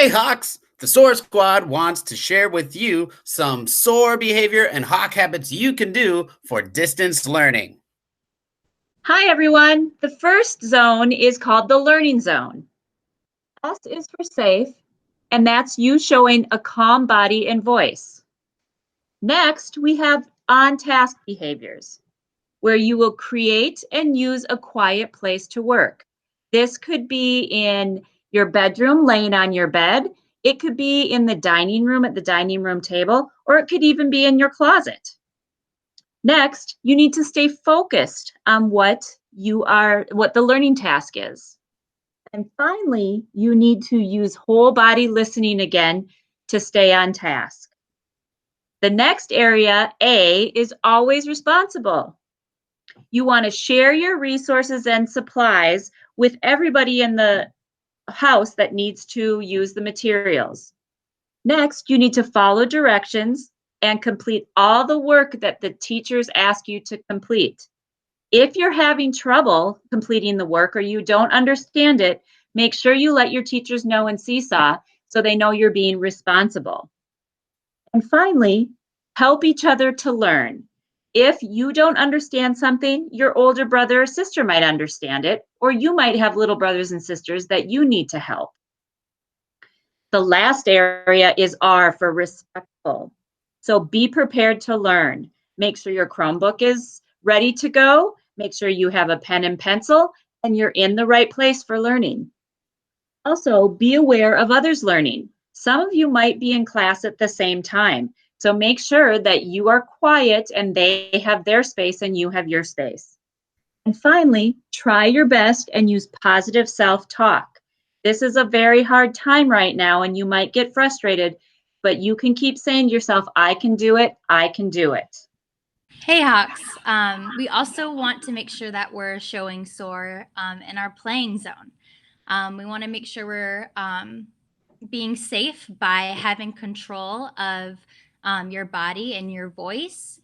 Hey Hawks, the SOAR Squad wants to share with you some SOAR behavior and Hawk habits you can do for distance learning. Hi everyone. The first zone is called the learning zone. S is for safe, and that's you showing a calm body and voice. Next, we have on-task behaviors, where you will create and use a quiet place to work. This could be in your bedroom, laying on your bed. It could be in the dining room at the dining room table, or it could even be in your closet. Next, you need to stay focused on what the learning task is. And finally, you need to use whole body listening again to stay on task. The next area, A, is always responsible. You want to share your resources and supplies with everybody in the house that needs to use the materials. Next, you need to follow directions and complete all the work that the teachers ask you to complete. If you're having trouble completing the work or you don't understand it, make sure you let your teachers know in Seesaw so they know you're being responsible. And finally, help each other to learn. If you don't understand something, your older brother or sister might understand it, or you might have little brothers and sisters that you need to help. The last area is R for respectful. So be prepared to learn. Make sure your Chromebook is ready to go. Make sure you have a pen and pencil and you're in the right place for learning. Also, be aware of others learning. Some of you might be in class at the same time. So make sure that you are quiet and they have their space and you have your space. And finally, try your best and use positive self-talk. This is a very hard time right now and you might get frustrated, but you can keep saying to yourself, I can do it, I can do it. Hey Hawks, we also want to make sure that we're showing SOAR in our playing zone. We want to make sure we're being safe by having control of your body and your voice.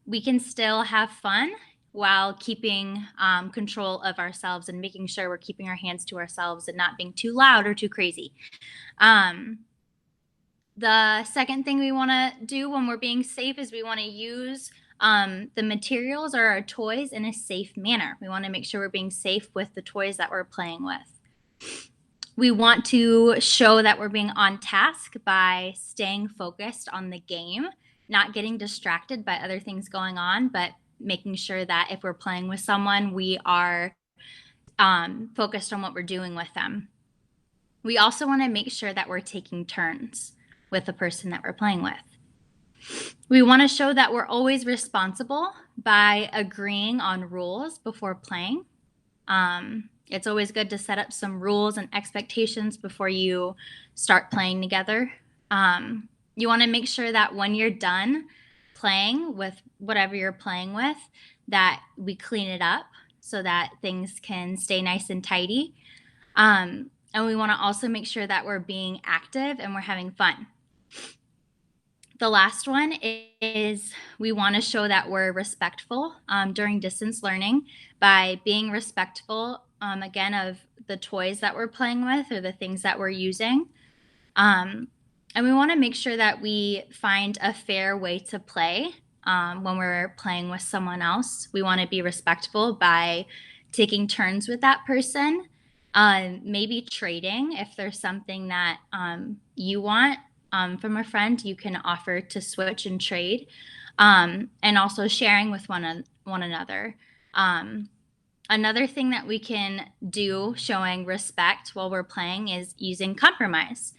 We can still have fun while keeping control of ourselves and making sure we're keeping our hands to ourselves and not being too loud or too crazy. The second thing we want to do when we're being safe is we want to use the materials or our toys in a safe manner. We want to make sure we're being safe with the toys that we're playing with. We want to show that we're being on task by staying focused on the game, not getting distracted by other things going on, but making sure that if we're playing with someone, we are focused on what we're doing with them. We also want to make sure that we're taking turns with the person that we're playing with. We want to show that we're always responsible by agreeing on rules before playing. It's always good to set up some rules and expectations before you start playing together. You want to make sure that when you're done playing with whatever you're playing with, that we clean it up so that things can stay nice and tidy. And we want to also make sure that we're being active and we're having fun. The last one is we want to show that we're respectful during distance learning by being respectful, again, of the toys that we're playing with or the things that we're using. And we want to make sure that we find a fair way to play when we're playing with someone else. We want to be respectful by taking turns with that person, maybe trading if there's something that you want. From a friend, you can offer to switch and trade, and also sharing with one another. Another thing that we can do showing respect while we're playing is using compromise.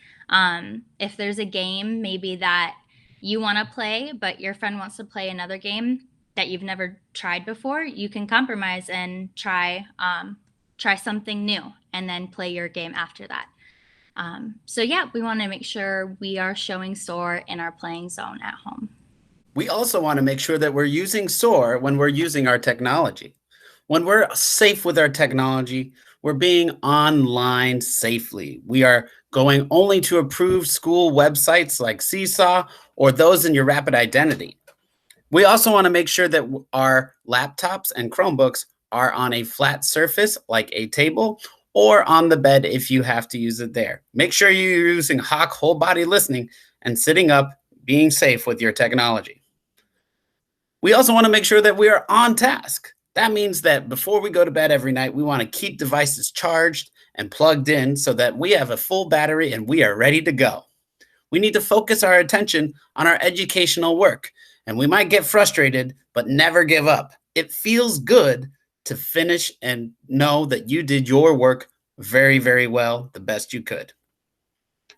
If there's a game maybe that you want to play, but your friend wants to play another game that you've never tried before, you can compromise and try something new and then play your game after that. So yeah, we want to make sure we are showing SOAR in our playing zone at home. We also want to make sure that we're using SOAR when we're using our technology. When we're safe with our technology, we're being online safely. We are going only to approved school websites like Seesaw or those in your Rapid Identity. We also want to make sure that our laptops and Chromebooks are on a flat surface like a table or on the bed if you have to use it there. Make sure you're using Hawk whole body listening and sitting up, being safe with your technology. We also want to make sure that we are on task. That means that before we go to bed every night, we want to keep devices charged and plugged in so that we have a full battery and we are ready to go. We need to focus our attention on our educational work, and we might get frustrated, but never give up. It feels good to finish and know that you did your work very, very well, the best you could.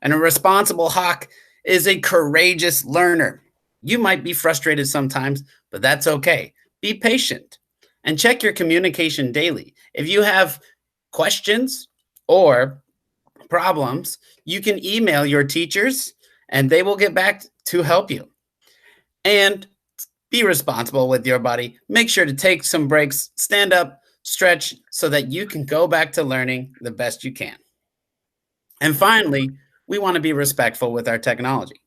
And a responsible Hawk is a courageous learner. You might be frustrated sometimes, but that's okay. Be patient and check your communication daily. If you have questions or problems, you can email your teachers and they will get back to help you. And be responsible with your body. Make sure to take some breaks, stand up, stretch so that you can go back to learning the best you can. And finally, we want to be respectful with our technology.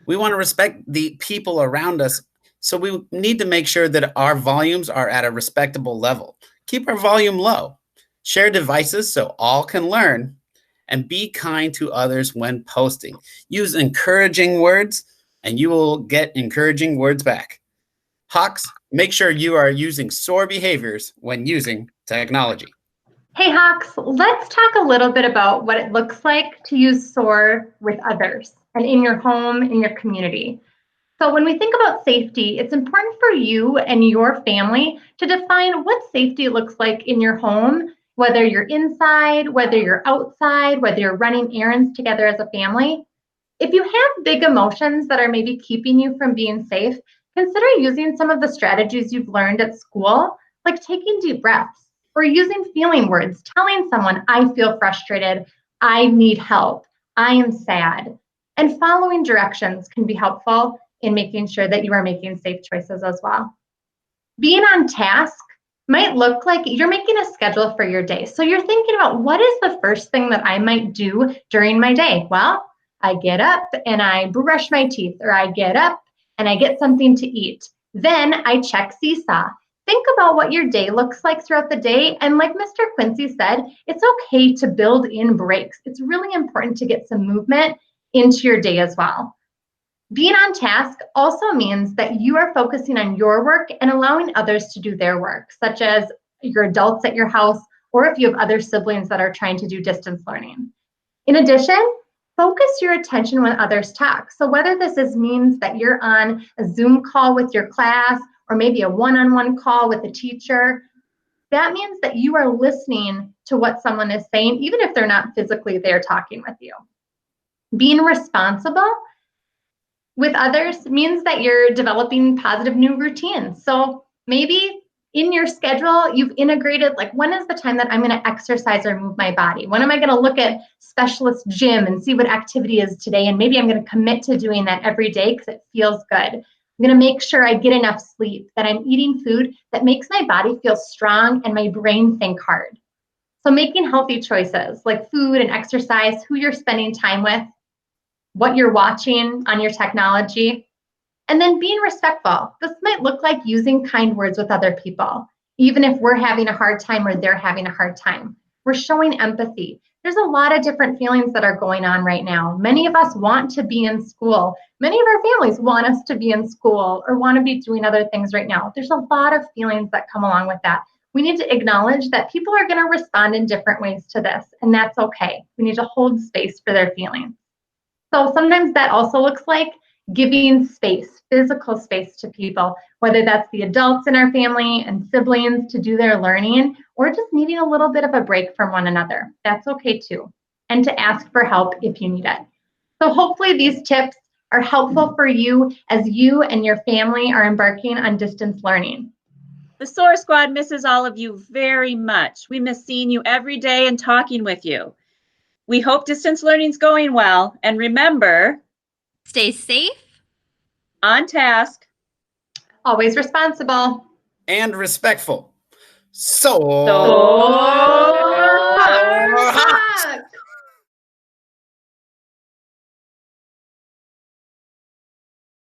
We want to respect the people around us. So we need to make sure that our volumes are at a respectable level. Keep our volume low. Share devices so all can learn. And be kind to others when posting. Use encouraging words, and you will get encouraging words back. Hawks, make sure you are using SOAR behaviors when using technology. Hey Hawks, let's talk a little bit about what it looks like to use SOAR with others and in your home, in your community. So when we think about safety, it's important for you and your family to define what safety looks like in your home, whether you're inside, whether you're outside, whether you're running errands together as a family. If you have big emotions that are maybe keeping you from being safe, consider using some of the strategies you've learned at school, like taking deep breaths or using feeling words, telling someone, I feel frustrated, I need help, I am sad. And following directions can be helpful in making sure that you are making safe choices as well. Being on task might look like you're making a schedule for your day. So you're thinking about what is the first thing that I might do during my day? Well, I get up and I brush my teeth, or I get up and I get something to eat. Then I check Seesaw. Think about what your day looks like throughout the day. And like Mr. Quincy said, it's okay to build in breaks. It's really important to get some movement into your day as well. Being on task also means that you are focusing on your work and allowing others to do their work, such as your adults at your house, or if you have other siblings that are trying to do distance learning. In addition, focus your attention when others talk. So whether means that you're on a Zoom call with your class, or maybe a one-on-one call with a teacher, that means that you are listening to what someone is saying, even if they're not physically there talking with you. Being responsible with others means that you're developing positive new routines. So maybe in your schedule, you've integrated, like, when is the time that I'm going to exercise or move my body? When am I going to look at specialist gym and see what activity is today? And maybe I'm going to commit to doing that every day because it feels good. I'm going to make sure I get enough sleep, that I'm eating food that makes my body feel strong and my brain think hard. So making healthy choices like food and exercise, who you're spending time with, what you're watching on your technology, and then being respectful. This might look like using kind words with other people, even if we're having a hard time or they're having a hard time. We're showing empathy. There's a lot of different feelings that are going on right now. Many of us want to be in school. Many of our families want us to be in school or want to be doing other things right now. There's a lot of feelings that come along with that. We need to acknowledge that people are going to respond in different ways to this, and that's okay. We need to hold space for their feelings. So sometimes that also looks like giving space, physical space to people, whether that's the adults in our family and siblings to do their learning, or just needing a little bit of a break from one another. That's okay too. And to ask for help if you need it. So hopefully these tips are helpful for you as you and your family are embarking on distance learning. The SOAR Squad misses all of you very much. We miss seeing you every day and talking with you. We hope distance learning's going well. And remember, Stay safe, on task, always responsible, and respectful. So SOAR